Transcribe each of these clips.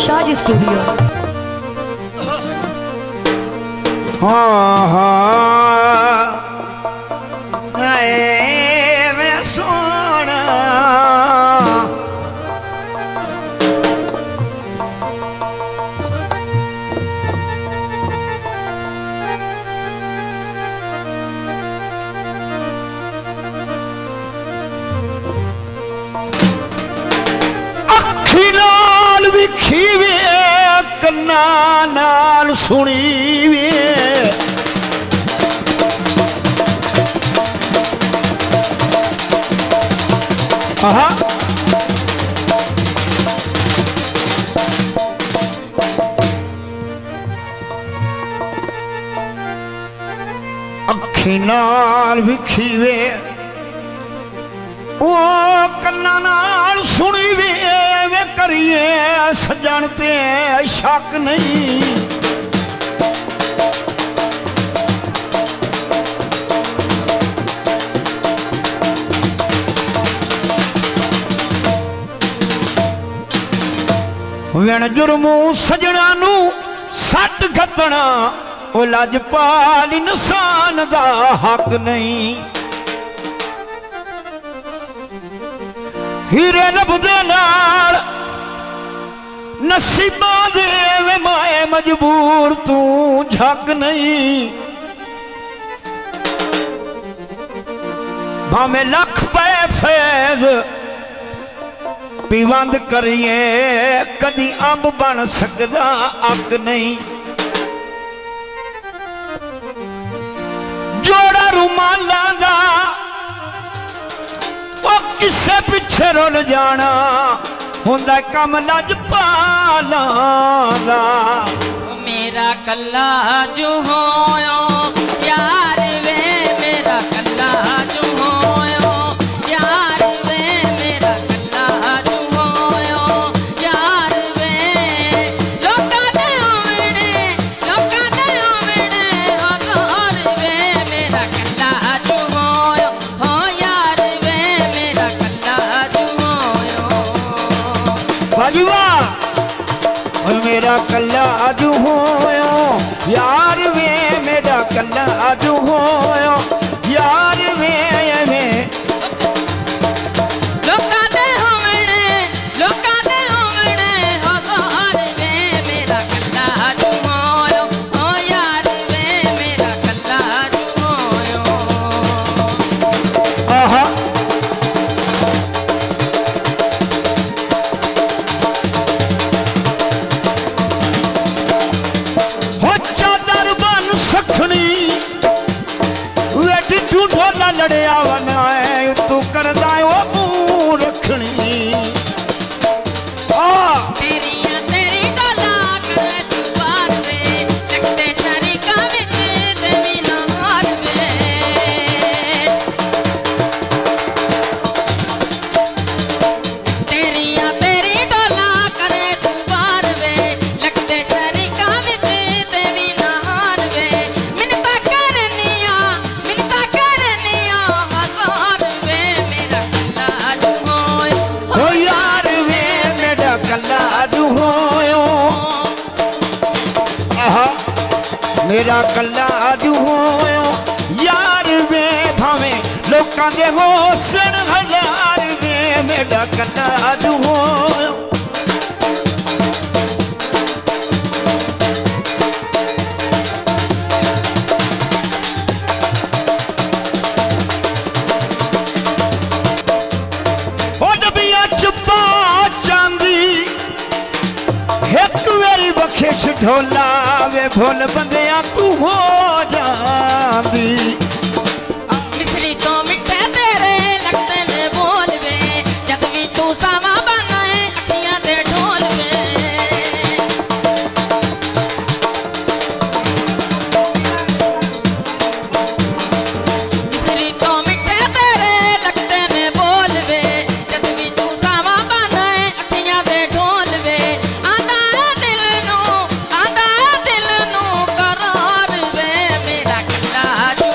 Shahaji studio. हाँ हाँ मैं सोना अखी नाल विखी वे कन्ना नाल सुनी वे अखी नाल विखी वे ओ कन्ना नाल सुनी वे वे करिए सजन ते शक नहीं वेण जुर्मू सजना नू सट खतना ओ लजपाल इंसान दा हक नहीं हीरे लभदे नाल नसीबां दे वे माए मजबूर तू झक नहीं भावें लख पे फैज पिवंद करिए कदी अंब बन सकदा अक नहीं जोड़ा रुमालां दा ओ किसे पिछे रुल जाना हुंदा कम लजपालां दा मेरा कल्ला जो होयो यार वे मेरा कल्ला जो होयो यार वे मेरा कल्ला जो होयो यार वे लोकां दे होवणे हज़ार वे मेरा कल्ला जो होयो हो यार वे मेरा कल्ला जो होयो बाजीवा मेरा कल्ला अजू होयो यार वे मेरा कल्ला अजू होयो यार वे लोकां दे होवणे हज़ार वे मेरा कल्ला अजू होयो ओ यार वे मेरा कल्ला अजू होयो आहा ढोला लड़िया वना तू करदा ओ मुंह रखनी तेरी डोला कर तू बार वे लगते शरीका विच ते भी ना हार वे तेरी डोला कर तू बार वे लगते शरीका विच ते भी ना हार वे मिन्नता करनिया हज़ार वे मेरा कल्ला अजू होयो ओ यार वे मेरा कल्ला अजू होयो आहा मेरा कल्ला अजू होयो यार वे भावें लोकां दे होसन हज़ार वे मेरा कल्ला अजू होयो बख्शिश ढोला वे भुल बंदियां तू हो जांदी मिसरी तो मिठे तेरे लगते ने बोल वे जद भी तू सावा बनाए अखियां दे ढोल वे मिसरी तो मिठे तेरे लगते ने बोल वे जद भी तू सावा बनाए अखियां दे ढोल वे आंदा दिल नू करार वे मेरा कल्ला जो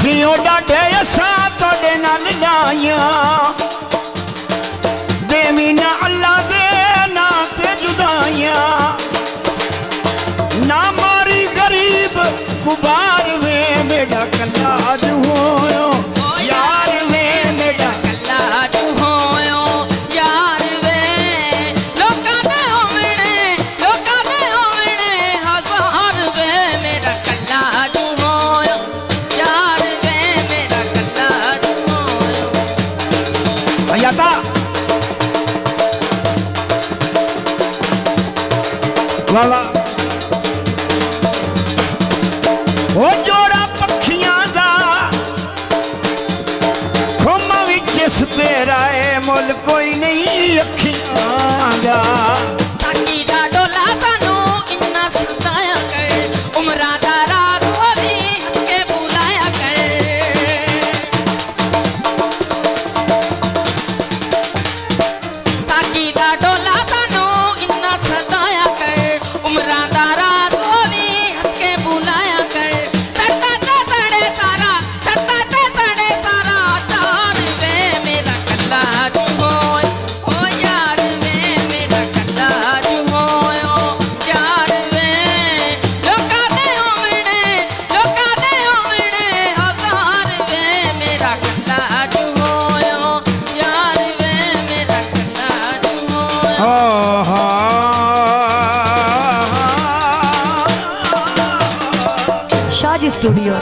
ਜਿਉ ਡਾਢੇ ਅਸਾਂ ਤੁਹਾਡੇ ਨਾਲ ਲਾਈਆਂ ਦੇਵੀ ਨਾ ਅੱਲਾ ਦੇ ਨਾਂ ਤੇ ਜੁਦਾਈਆਂ ਨਾ ਮਾਰੀ ਗਰੀਬ ਗੁਬਾਰ ਵੇ ਮੇਰਾ ਕੱਲਾ ਅੱਜ ਹੋਇਓ ਯਾਰ ਵੇ ਮੇਰਾ ਕੱਲਾ ਅੱਜ ਹੋਇਓ ਯਾਰ ਵੇ ਲੋਕਾਂ ਦੇ ਹੋਵਣੇ ਹਜ਼ਾਰ ਵੇ ਮੇਰਾ ਕੱਲਾ ਅੱਜ ਹੋਇਓ ਯਾਰ ਵੇ ਮੇਰਾ ਕੱਲਾ ਅੱਜ ਹੋਇਓ ਭਈਆਤਾ ਵਾਲਾ ਉਹ ਜੋੜਾ ਪੱਖੀਆਂ ਦਾ ਖੁੰਮਾਂ ਵਿੱਚ ਇਸ ਤੇਰਾ ਏ ਮੁੱਲ ਕੋਈ ਨਹੀਂ ਅੱਖੀਆਂ ਦਾ ਸਾਕੀ ਦਾ ਡੋਲਾ ਸਾਨੂੰ ਇੰਨਾ ਸਤਾਇਆ ਕਰ ਉਮਰਾਂ ਦਾ ਰਾਜ਼ ਹੋਵੀ ਹੱਸ ਕੇ ਬੁਲਾਇਆ ਕਰ ਸਾਕੀ ਦਾ ਡੋਲਾ ਸਾਨੂੰ ਇੰਨਾ ਸਤਾਇਆ ਕਰ ਉਮਰਾਂ ਦਾ ਰਾਜ਼ ਹੋਵੀ ਹੱਸ ਕੇ ਬੁਲਾਇਆ ਕਰ ਸੜਤਾ ਤੇ ਸੜੇ ਸਾਰਾ ਚਾਰ ਵੇ ਮੇਰਾ ਕੱਲਾ ਅੱਜ ਹੋਇ ਓ ਯਾਰ ਵੇ ਮੇਰਾ ਕੱਲਾ ਅੱਜ ਹੋਇਓ ਯਾਰ ਵੇ ਲੋਕਾਂ ਦੇ ਹੋਵਣੇ ਹਜ਼ਾਰ ਵੇ ਮੇਰਾ ਕੱਲਾ ਅੱਜ ਹੋਇਓ ਯਾਰ ਵੇ ਮੇਰਾ ਕੱਲਾ ਅੱਜ ਹੋਇਓ ਹਾਂ Shaji Studio.